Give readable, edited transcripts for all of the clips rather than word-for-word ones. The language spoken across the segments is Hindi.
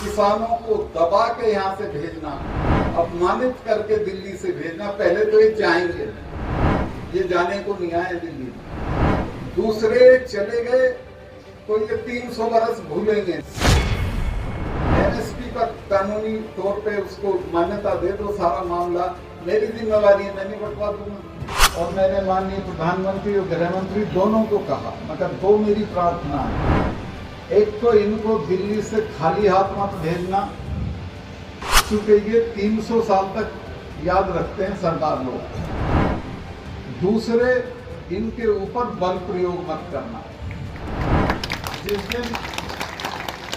किसानों को दबा के यहाँ से भेजना, अपमानित करके दिल्ली से भेजना। पहले तो ये जाएंगे, ये जाने को नहीं आए दिल्ली में। दूसरे चले गए तो ये 300 बरस भूलेंगे। एमएसपी पर कानूनी तौर पे उसको मान्यता दे दो, सारा मामला मेरी जिम्मेवारी है, मैं नहीं बंटवा दूंगा। और मैंने माननीय प्रधानमंत्री और गृह मंत्री दोनों को कहा, मगर दो मेरी प्रार्थना है। एक तो इनको दिल्ली से खाली हाथ मत भेजना, क्योंकि ये 300 साल तक याद रखते हैं सरदार लोग। दूसरे, इनके ऊपर बल प्रयोग मत करना। जिस दिन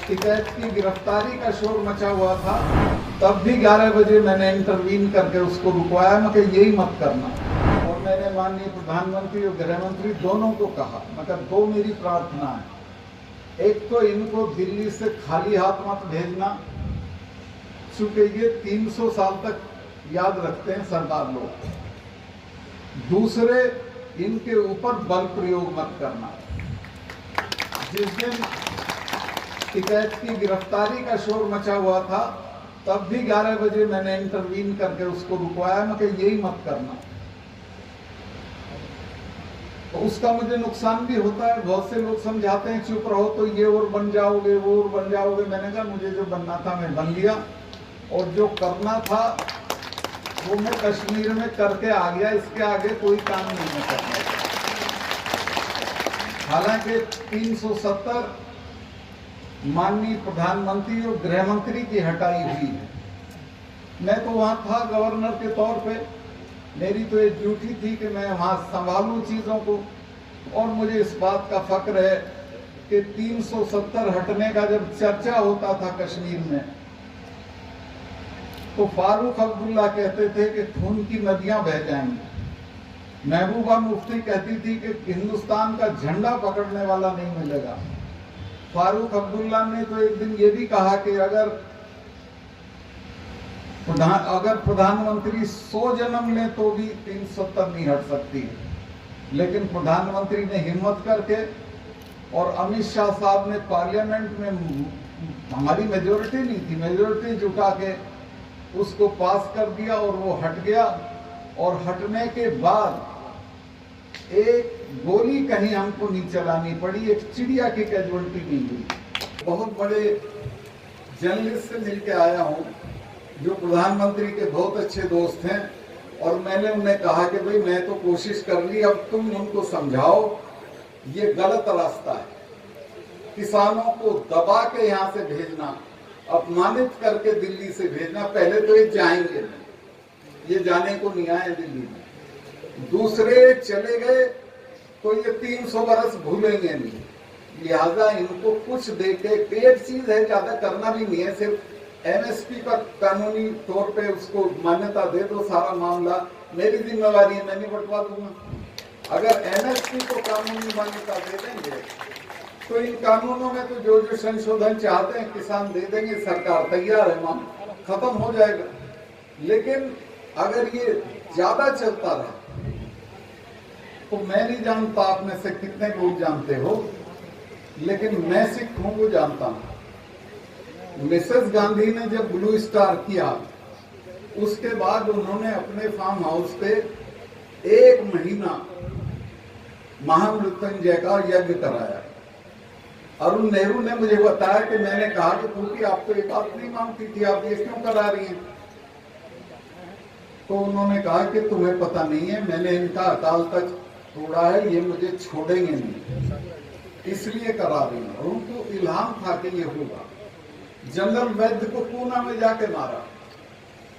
टिकैत की गिरफ्तारी का शोर मचा हुआ था, तब भी 11 बजे मैंने इंटरवीन करके उसको रुकवाया, मगर यही मत करना। और मैंने माननीय प्रधानमंत्री और गृह मंत्री दोनों को कहा, मगर दो मेरी प्रार्थना है। एक तो इनको दिल्ली से खाली हाथ मत भेजना, क्योंकि ये 300 साल तक याद रखते हैं सरदार लोग। दूसरे, इनके ऊपर बल प्रयोग मत करना। जिस दिन टिकैत की गिरफ्तारी का शोर मचा हुआ था, तब भी 11 बजे मैंने इंटरवीन करके उसको रुकवाया, मगर यही मत करना। तो उसका मुझे नुकसान भी होता है। बहुत से लोग समझाते हैं चुप रहो तो ये और बन जाओगे, वो और बन जाओगे। मैंने कहा मुझे जो बनना था मैं बन लिया, और जो करना था वो मैं कश्मीर में करके आ गया। इसके आगे कोई काम नहीं है करना। हालांकि 370 माननीय प्रधानमंत्री और गृह मंत्री की हटाई हुई है। मैं तो वहां था गवर्नर के तौर पे, मेरी तो ये ड्यूटी थी कि मैं वहां संभालूं चीजों को। और मुझे इस बात का फक्र है कि 370 हटने का जब चर्चा होता था कश्मीर में, तो फारूक अब्दुल्ला कहते थे कि खून की नदियां बह जाएंगी। महबूबा मुफ्ती कहती थी कि हिंदुस्तान का झंडा पकड़ने वाला नहीं मिलेगा। फारूक अब्दुल्ला ने तो एक दिन ये भी कहा कि अगर प्रधानमंत्री 100 जन्म लें तो भी 370 नहीं हट सकती है। लेकिन प्रधानमंत्री ने हिम्मत करके, और अमित शाह साहब ने पार्लियामेंट में, हमारी मेजोरिटी नहीं थी, मेजोरिटी जुटा के उसको पास कर दिया और वो हट गया। और हटने के बाद एक गोली कहीं हमको नहीं चलानी पड़ी, एक चिड़िया की कैजुअल्टी नहीं हुई। बहुत बड़े जर्नलिस्ट से मिलके आया हूँ जो प्रधानमंत्री के बहुत अच्छे दोस्त हैं, और मैंने उन्हें कहा कि भाई मैं तो कोशिश कर ली, अब तुम उनको समझाओ ये गलत रास्ता है। किसानों को दबा के यहाँ से भेजना, अपमानित करके दिल्ली से भेजना। पहले तो ये जाएंगे, ये जाने को नहीं आए दिल्ली में। दूसरे चले गए तो ये 300 बरस भूलेंगे नहीं। लिहाजा इनको कुछ देके, एक चीज है, ज्यादा करना भी नहीं है, सिर्फ एमएसपी पर कानूनी तौर पे उसको मान्यता दे दो, सारा मामला मेरी जिम्मेवारी है, मैं नहीं बंटवा दूंगा। अगर एमएसपी को कानूनी मान्यता दे देंगे तो इन कानूनों में तो जो जो संशोधन चाहते हैं किसान दे देंगे, सरकार तैयार है, मामला खत्म हो जाएगा। लेकिन अगर ये ज्यादा चलता रहा तो मैं नहीं जानता आप में से कितने लोग जानते हो, लेकिन मैं सिख हूं वो जानता हूं। मिसेस गांधी ने जब ब्लू स्टार किया, उसके बाद उन्होंने अपने फार्म हाउस पे 1 महीना महामृत्युंजय का यज्ञ कराया। अरुण नेहरू ने मुझे बताया कि मैंने कहा कि क्योंकि आप तो ये बात नहीं मानती थी, आप ये क्यों करा रही हैं? तो उन्होंने कहा कि तुम्हें पता नहीं है, मैंने इनका अकाल तक तोड़ा है, ये मुझे छोड़ेंगे नहीं, इसलिए करा रही हूं। और उनको इल्हाम था कि ये होगा। जनरल वैद्य को पूना में जाके मारा।